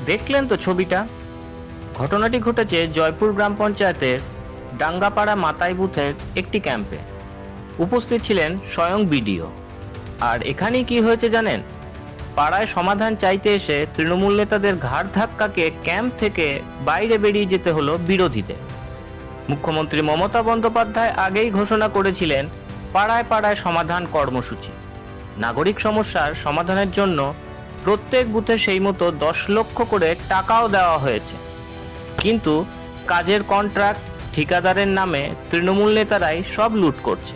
দেখলেন তো ছবিটা। ঘটনাটি ঘটেছে জয়পুর গ্রাম পঞ্চায়েতের ডাঙ্গাপাড়া মাতাই বুথের একটি ক্যাম্পে। উপস্থিত ছিলেন স্বয়ং বিডিও। আর এখানেই কি হয়েছে জানেন? পাড়ায় সমাধান চাইতে এসে তৃণমূল নেতাদের ঘাড় ধাক্কাকে ক্যাম্প থেকে বাইরে বেরিয়ে যেতে হলো বিরোধীদের। মুখ্যমন্ত্রী মমতা বন্দ্যোপাধ্যায় আগেই ঘোষণা করেছিলেন পাড়ায় পাড়ায় সমাধান কর্মসূচি। নাগরিক সমস্যার সমাধানের জন্য প্রত্যেক বুথে সেই মতো 10 লক্ষ করে টাকাও দেওয়া হয়েছে। কিন্তু কাজের কন্ট্রাক্ট ঠিকাদারের নামে তৃণমূল নেতারাই সব লুট করছে।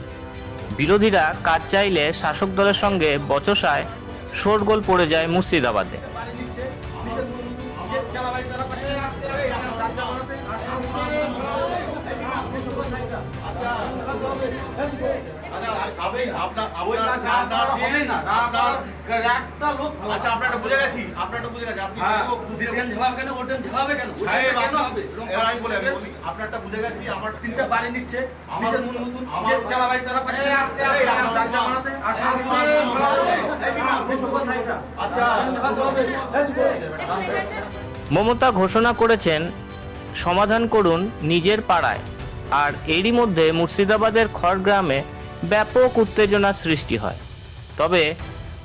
বিরোধীরা কাজ চাইলে শাসক দলের সঙ্গে বচসায় শোরগোল পড়ে যায় মুর্শিদাবাদে। মমতা ঘোষণা করেছেন সমাধান করুন নিজের পাড়ায়। আর এরই মধ্যে মুর্শিদাবাদের খড়গ্রামে ব্যাপক উত্তেজনা সৃষ্টি হয়। তবে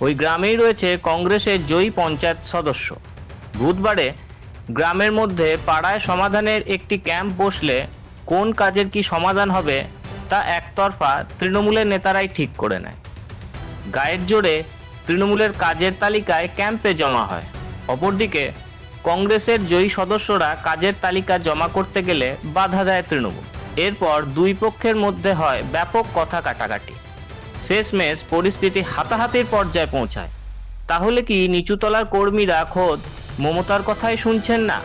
ওই গ্রামেই রয়েছে কংগ্রেসের জয়ী পঞ্চায়েত সদস্য। বুধবারে গ্রামের মধ্যে পাড়ায় সমাধানের একটি ক্যাম্প বসলে কোন কাজের কি সমাধান হবে তা একতরফা তৃণমূলের নেতারাই ঠিক করে নেয়। গায়ের জোরে তৃণমূলের কাজের তালিকায় ক্যাম্পে জমা হয়। অপরদিকে কংগ্রেসের জয়ী সদস্যরা কাজের তালিকা জমা করতে গেলে বাধা দেয় তৃণমূল। এরপর দুই পক্ষের মধ্যে হয় ব্যাপক কথা কাটাকাটি। শেষমেশ পরিস্থিতি হাতাহাতির পর্যায়ে পৌঁছায়। তাহলে কি নিচুতলার কর্মীরা খোদ মমতার কথাই শুনছেন না?